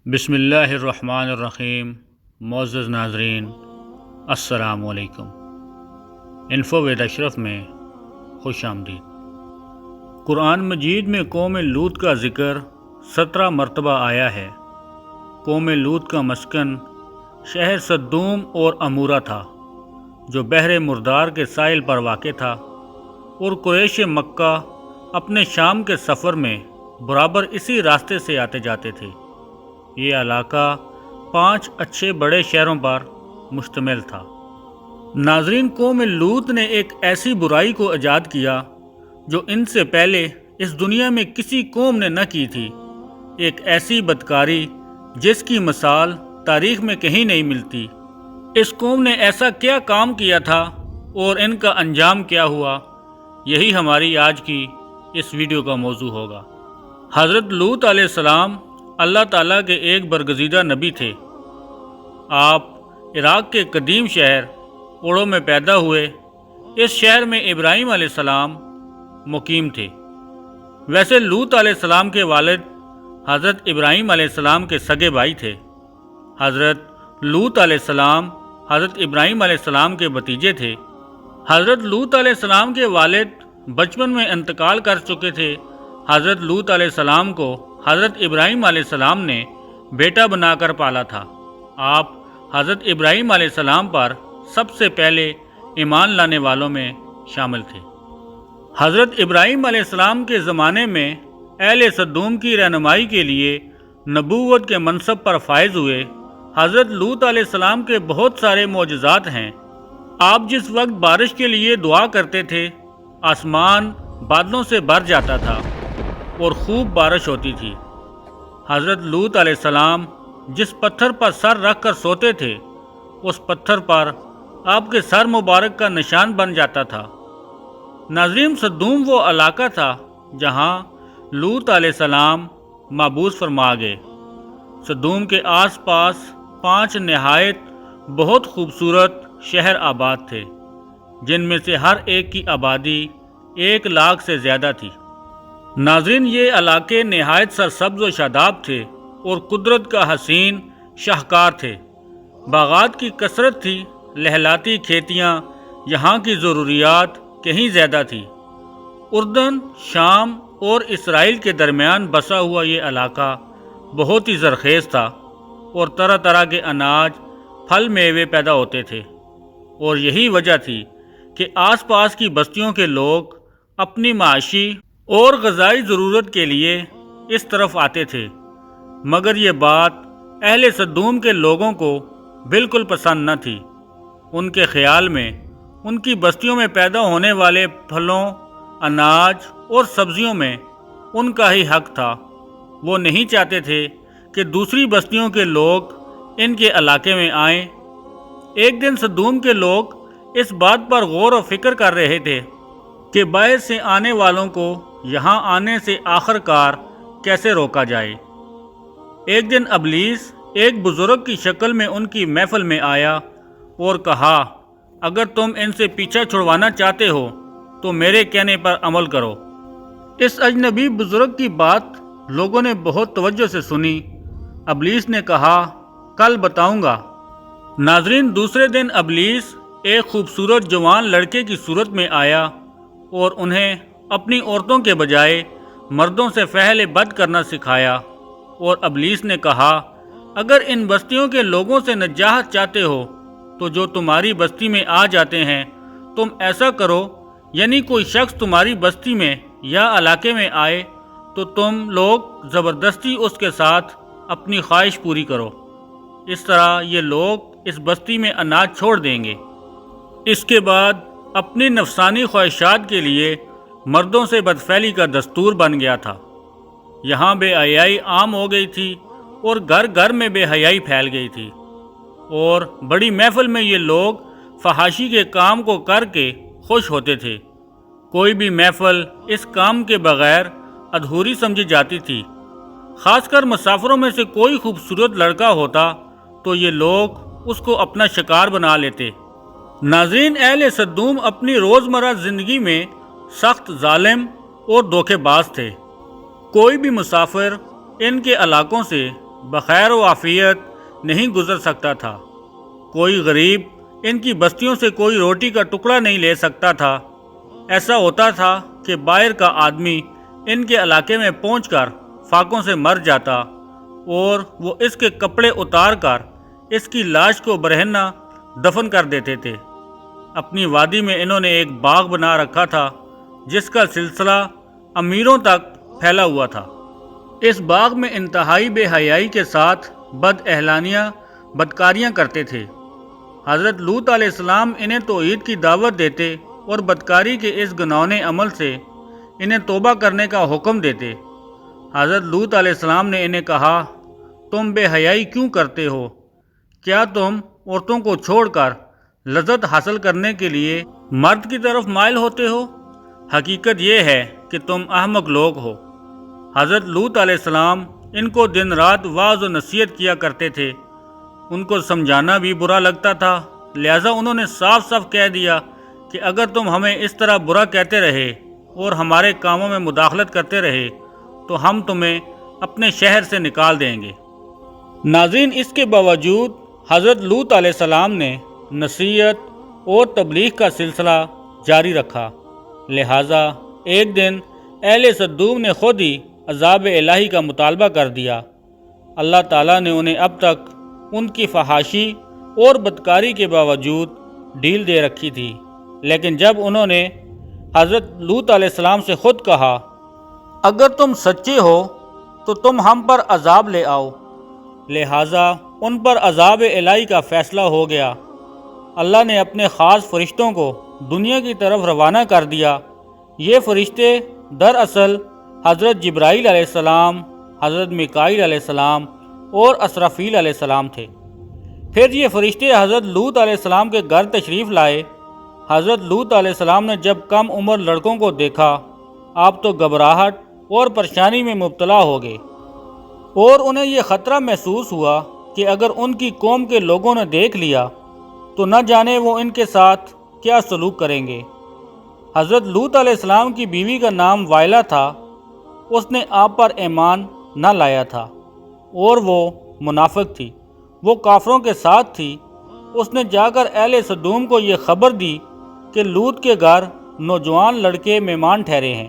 بسم اللہ الرحمن الرحیم۔ معزز ناظرین السلام علیکم۔ انفو ود اشرف میں خوش آمدید۔ قرآن مجید میں قوم لوط کا ذکر 17 مرتبہ آیا ہے۔ قوم لوط کا مسکن شہر صدوم اور عمورہ تھا جو بحر مردار کے ساحل پر واقع تھا، اور قریش مکہ اپنے شام کے سفر میں برابر اسی راستے سے آتے جاتے تھے۔ یہ علاقہ 5 اچھے بڑے شہروں پر مشتمل تھا۔ ناظرین، قوم لوط نے ایک ایسی برائی کو ایجاد کیا جو ان سے پہلے اس دنیا میں کسی قوم نے نہ کی تھی، ایک ایسی بدکاری جس کی مثال تاریخ میں کہیں نہیں ملتی۔ اس قوم نے ایسا کیا کام کیا تھا اور ان کا انجام کیا ہوا، یہی ہماری آج کی اس ویڈیو کا موضوع ہوگا۔ حضرت لوط علیہ السلام اللہ تعالیٰ کے ایک برگزیدہ نبی تھے۔ آپ عراق کے قدیم شہر اوڑو میں پیدا ہوئے۔ اس شہر میں ابراہیم علیہ السلام مقیم تھے۔ ویسے لوط علیہ السلام کے والد حضرت ابراہیم علیہ السلام کے سگے بھائی تھے۔ حضرت لوط علیہ السلام حضرت ابراہیم علیہ السلام کے بھتیجے تھے۔ حضرت لوط علیہ السلام کے والد بچپن میں انتقال کر چکے تھے۔ حضرت لوط علیہ السلام کو حضرت ابراہیم علیہ السلام نے بیٹا بنا کر پالا تھا۔ آپ حضرت ابراہیم علیہ السلام پر سب سے پہلے ایمان لانے والوں میں شامل تھے۔ حضرت ابراہیم علیہ السلام کے زمانے میں اہل صدوم کی رہنمائی کے لیے نبوت کے منصب پر فائز ہوئے۔ حضرت لوط علیہ السلام کے بہت سارے معجزات ہیں۔ آپ جس وقت بارش کے لیے دعا کرتے تھے، آسمان بادلوں سے بھر جاتا تھا اور خوب بارش ہوتی تھی۔ حضرت لوط علیہ السلام جس پتھر پر سر رکھ کر سوتے تھے، اس پتھر پر آپ کے سر مبارک کا نشان بن جاتا تھا۔ ناظرین، صدوم وہ علاقہ تھا جہاں لوط علیہ السلام مبعوث فرما گئے۔ صدوم کے آس پاس 5 نہایت بہت خوبصورت شہر آباد تھے، جن میں سے ہر ایک کی آبادی 1 لاکھ سے زیادہ تھی۔ ناظرین، یہ علاقے نہایت سرسبز و شاداب تھے اور قدرت کا حسین شاہکار تھے۔ باغات کی کثرت تھی، لہلاتی کھیتیاں، یہاں کی ضروریات کہیں زیادہ تھی۔ اردن، شام اور اسرائیل کے درمیان بسا ہوا یہ علاقہ بہت ہی زرخیز تھا اور طرح طرح کے اناج، پھل میوے پیدا ہوتے تھے، اور یہی وجہ تھی کہ آس پاس کی بستیوں کے لوگ اپنی معاشی اور غذائی ضرورت کے لیے اس طرف آتے تھے۔ مگر یہ بات اہل صدوم کے لوگوں کو بالکل پسند نہ تھی۔ ان کے خیال میں ان کی بستیوں میں پیدا ہونے والے پھلوں، اناج اور سبزیوں میں ان کا ہی حق تھا۔ وہ نہیں چاہتے تھے کہ دوسری بستیوں کے لوگ ان کے علاقے میں آئیں۔ ایک دن صدوم کے لوگ اس بات پر غور و فکر کر رہے تھے کہ باہر سے آنے والوں کو یہاں آنے سے آخر کار کیسے روکا جائے۔ ایک دن ابلیس ایک بزرگ کی شکل میں ان کی محفل میں آیا اور کہا، اگر تم ان سے پیچھا چھڑوانا چاہتے ہو تو میرے کہنے پر عمل کرو۔ اس اجنبی بزرگ کی بات لوگوں نے بہت توجہ سے سنی۔ ابلیس نے کہا، کل بتاؤں گا۔ ناظرین، دوسرے دن ابلیس ایک خوبصورت جوان لڑکے کی صورت میں آیا اور انہیں اپنی عورتوں کے بجائے مردوں سے فعل بد کرنا سکھایا، اور ابلیس نے کہا، اگر ان بستیوں کے لوگوں سے نجات چاہتے ہو تو جو تمہاری بستی میں آ جاتے ہیں تم ایسا کرو، یعنی کوئی شخص تمہاری بستی میں یا علاقے میں آئے تو تم لوگ زبردستی اس کے ساتھ اپنی خواہش پوری کرو۔ اس طرح یہ لوگ اس بستی میں اناج چھوڑ دیں گے۔ اس کے بعد اپنی نفسانی خواہشات کے لیے مردوں سے بدفعلی کا دستور بن گیا تھا۔ یہاں بے حیائی عام ہو گئی تھی اور گھر گھر میں بے حیائی پھیل گئی تھی، اور بڑی محفل میں یہ لوگ فحاشی کے کام کو کر کے خوش ہوتے تھے۔ کوئی بھی محفل اس کام کے بغیر ادھوری سمجھی جاتی تھی۔ خاص کر مسافروں میں سے کوئی خوبصورت لڑکا ہوتا تو یہ لوگ اس کو اپنا شکار بنا لیتے۔ ناظرین، اہل صدوم اپنی روزمرہ زندگی میں سخت ظالم اور دھوکے باز تھے۔ کوئی بھی مسافر ان کے علاقوں سے بخیر و عافیت نہیں گزر سکتا تھا۔ کوئی غریب ان کی بستیوں سے کوئی روٹی کا ٹکڑا نہیں لے سکتا تھا۔ ایسا ہوتا تھا کہ باہر کا آدمی ان کے علاقے میں پہنچ کر فاقوں سے مر جاتا اور وہ اس کے کپڑے اتار کر اس کی لاش کو برہنہ دفن کر دیتے تھے۔ اپنی وادی میں انہوں نے ایک باغ بنا رکھا تھا جس کا سلسلہ امیروں تک پھیلا ہوا تھا۔ اس باغ میں انتہائی بے حیائی کے ساتھ بد اہلانیہ بدکاریاں کرتے تھے۔ حضرت لوط علیہ السلام انہیں توحید کی دعوت دیتے اور بدکاری کے اس گناونے عمل سے انہیں توبہ کرنے کا حکم دیتے۔ حضرت لوط علیہ السلام نے انہیں کہا، تم بے حیائی کیوں کرتے ہو؟ کیا تم عورتوں کو چھوڑ کر لذت حاصل کرنے کے لیے مرد کی طرف مائل ہوتے ہو؟ حقیقت یہ ہے کہ تم احمق لوگ ہو۔ حضرت لوط علیہ السلام ان کو دن رات واعظ و نصیحت کیا کرتے تھے۔ ان کو سمجھانا بھی برا لگتا تھا، لہٰذا انہوں نے صاف صاف کہہ دیا کہ اگر تم ہمیں اس طرح برا کہتے رہے اور ہمارے کاموں میں مداخلت کرتے رہے تو ہم تمہیں اپنے شہر سے نکال دیں گے۔ ناظرین، اس کے باوجود حضرت لوط علیہ السلام نے نصیحت اور تبلیغ کا سلسلہ جاری رکھا، لہٰذا ایک دن اہل سدوم نے خود ہی عذاب الہی کا مطالبہ کر دیا۔ اللہ تعالیٰ نے انہیں اب تک ان کی فحاشی اور بدکاری کے باوجود ڈھیل دے رکھی تھی، لیکن جب انہوں نے حضرت لوط علیہ السلام سے خود کہا، اگر تم سچے ہو تو تم ہم پر عذاب لے آؤ، لہٰذا ان پر عذاب الہی کا فیصلہ ہو گیا۔ اللہ نے اپنے خاص فرشتوں کو دنیا کی طرف روانہ کر دیا۔ یہ فرشتے دراصل حضرت جبرائیل علیہ السلام، حضرت میکائیل علیہ السلام اور اسرافیل علیہ السلام تھے۔ پھر یہ فرشتے حضرت لوط علیہ السلام کے گھر تشریف لائے۔ حضرت لوط علیہ السلام نے جب کم عمر لڑکوں کو دیکھا، آپ تو گھبراہٹ اور پریشانی میں مبتلا ہو گئے اور انہیں یہ خطرہ محسوس ہوا کہ اگر ان کی قوم کے لوگوں نے دیکھ لیا تو نہ جانے وہ ان کے ساتھ کیا سلوک کریں گے۔ حضرت لوط علیہ السلام کی بیوی کا نام وائلہ تھا۔ اس نے آپ پر ایمان نہ لایا تھا اور وہ منافق تھی، وہ کافروں کے ساتھ تھی۔ اس نے جا کر اہل سدوم کو یہ خبر دی کہ لوط کے گھر نوجوان لڑکے مہمان ٹھہرے ہیں۔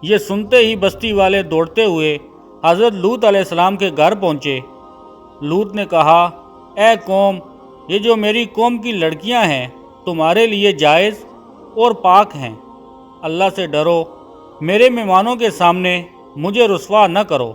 یہ سنتے ہی بستی والے دوڑتے ہوئے حضرت لوط علیہ السلام کے گھر پہنچے۔ لوط نے کہا، اے قوم، یہ جو میری قوم کی لڑکیاں ہیں تمہارے لیے جائز اور پاک ہیں۔ اللہ سے ڈرو، میرے مہمانوں کے سامنے مجھے رسوا نہ کرو۔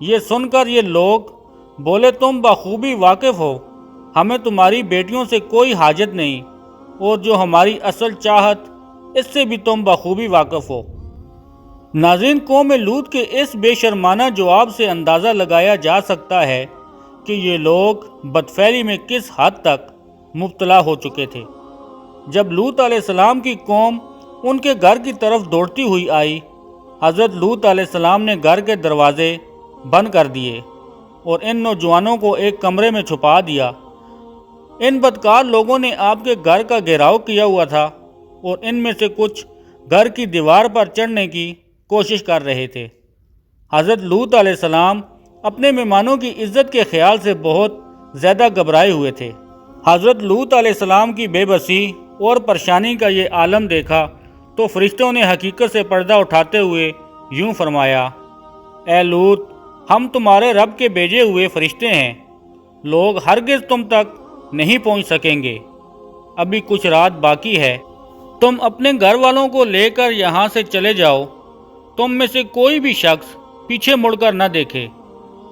یہ سن کر یہ لوگ بولے، تم بخوبی واقف ہو، ہمیں تمہاری بیٹیوں سے کوئی حاجت نہیں، اور جو ہماری اصل چاہت اس سے بھی تم بخوبی واقف ہو۔ ناظرین، قوم لوط کے اس بے شرمانہ جواب سے اندازہ لگایا جا سکتا ہے کہ یہ لوگ بدفعلی میں کس حد تک مبتلا ہو چکے تھے۔ جب لوط علیہ السلام کی قوم ان کے گھر کی طرف دوڑتی ہوئی آئی، حضرت لوط علیہ السلام نے گھر کے دروازے بند کر دیے اور ان نوجوانوں کو ایک کمرے میں چھپا دیا۔ ان بدکار لوگوں نے آپ کے گھر کا گھیراؤ کیا ہوا تھا اور ان میں سے کچھ گھر کی دیوار پر چڑھنے کی کوشش کر رہے تھے۔ حضرت لوط علیہ السلام اپنے مہمانوں کی عزت کے خیال سے بہت زیادہ گھبرائے ہوئے تھے۔ حضرت لوط علیہ السلام کی بے بسی اور پریشانی کا یہ عالم دیکھا تو فرشتوں نے حقیقت سے پردہ اٹھاتے ہوئے یوں فرمایا، اے لوط، ہم تمہارے رب کے بھیجے ہوئے فرشتے ہیں، لوگ ہرگز تم تک نہیں پہنچ سکیں گے، ابھی کچھ رات باقی ہے، تم اپنے گھر والوں کو لے کر یہاں سے چلے جاؤ، تم میں سے کوئی بھی شخص پیچھے مڑ کر نہ دیکھے۔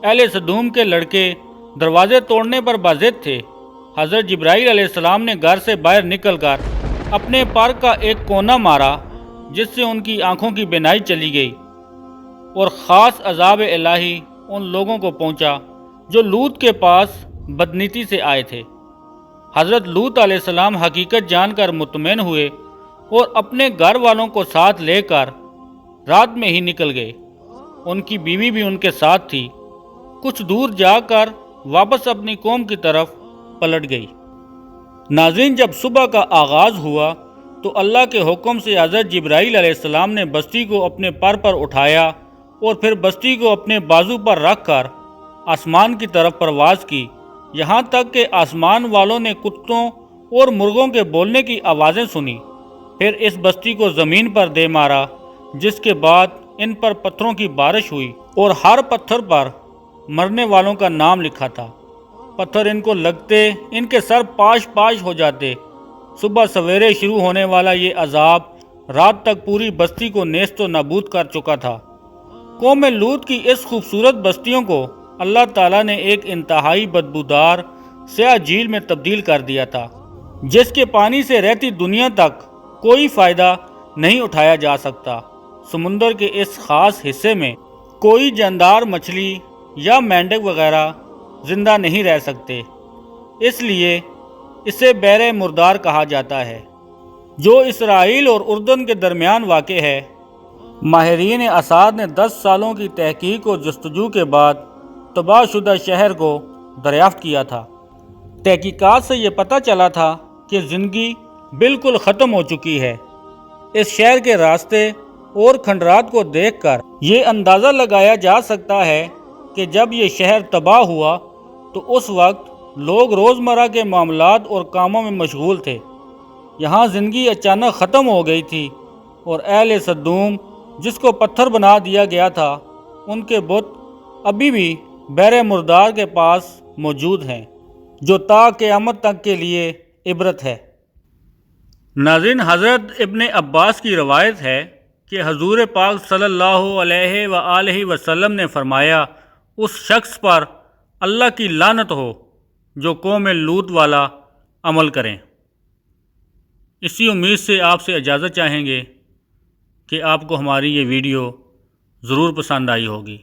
اہل سدوم کے لڑکے دروازے توڑنے پر باضد تھے۔ حضرت جبرائیل علیہ السلام نے گھر سے باہر نکل کر اپنے پر کا ایک کونا مارا جس سے ان کی آنکھوں کی بینائی چلی گئی، اور خاص عذاب الہی ان لوگوں کو پہنچا جو لوط کے پاس بدنیتی سے آئے تھے۔ حضرت لوط علیہ السلام حقیقت جان کر مطمئن ہوئے اور اپنے گھر والوں کو ساتھ لے کر رات میں ہی نکل گئے۔ ان کی بیوی بھی ان کے ساتھ تھی۔ کچھ دور جا کر واپس اپنی قوم کی طرف پلٹ گئی۔ ناظرین، جب صبح کا آغاز ہوا تو اللہ کے حکم سے حضرت جبرائیل علیہ السلام نے بستی کو اپنے پر اٹھایا اور پھر بستی کو اپنے بازو پر رکھ کر آسمان کی طرف پرواز کی، یہاں تک کہ آسمان والوں نے کتوں اور مرغوں کے بولنے کی آوازیں سنی۔ پھر اس بستی کو زمین پر دے مارا، جس کے بعد ان پر پتھروں کی بارش ہوئی اور ہر پتھر پر مرنے والوں کا نام لکھا تھا۔ پتھر ان کو لگتے ان کے سر پاش پاش ہو جاتے۔ صبح سویرے شروع ہونے والا یہ عذاب رات تک پوری بستی کو نیست و نابود کر چکا تھا۔ قوم لوط کی اس خوبصورت بستیوں کو اللہ تعالیٰ نے ایک انتہائی بدبودار سیاہ جھیل میں تبدیل کر دیا تھا، جس کے پانی سے رہتی دنیا تک کوئی فائدہ نہیں اٹھایا جا سکتا۔ سمندر کے اس خاص حصے میں کوئی جاندار مچھلی یا مینڈک وغیرہ زندہ نہیں رہ سکتے، اس لیے اسے بحر مردار کہا جاتا ہے، جو اسرائیل اور اردن کے درمیان واقع ہے۔ ماہرین آثار نے 10 سالوں کی تحقیق و جستجو کے بعد تباہ شدہ شہر کو دریافت کیا تھا۔ تحقیقات سے یہ پتہ چلا تھا کہ زندگی بالکل ختم ہو چکی ہے۔ اس شہر کے راستے اور کھنڈرات کو دیکھ کر یہ اندازہ لگایا جا سکتا ہے کہ جب یہ شہر تباہ ہوا تو اس وقت لوگ روزمرہ کے معاملات اور کاموں میں مشغول تھے۔ یہاں زندگی اچانک ختم ہو گئی تھی اور اہل سدوم، جس کو پتھر بنا دیا گیا تھا، ان کے بت ابھی بھی بحر مردار کے پاس موجود ہیں، جو تا قیامت تک کے لیے عبرت ہے۔ ناظرین، حضرت ابن عباس کی روایت ہے کہ حضور پاک صلی اللہ علیہ وآلہ وسلم نے فرمایا، اس شخص پر اللہ کی لعنت ہو جو قوم لوط والا عمل کریں۔ اسی امید سے آپ سے اجازت چاہیں گے کہ آپ کو ہماری یہ ویڈیو ضرور پسند آئی ہوگی۔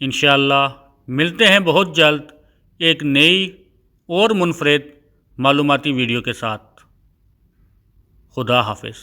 انشاءاللہ ملتے ہیں بہت جلد ایک نئی اور منفرد معلوماتی ویڈیو کے ساتھ۔ خدا حافظ۔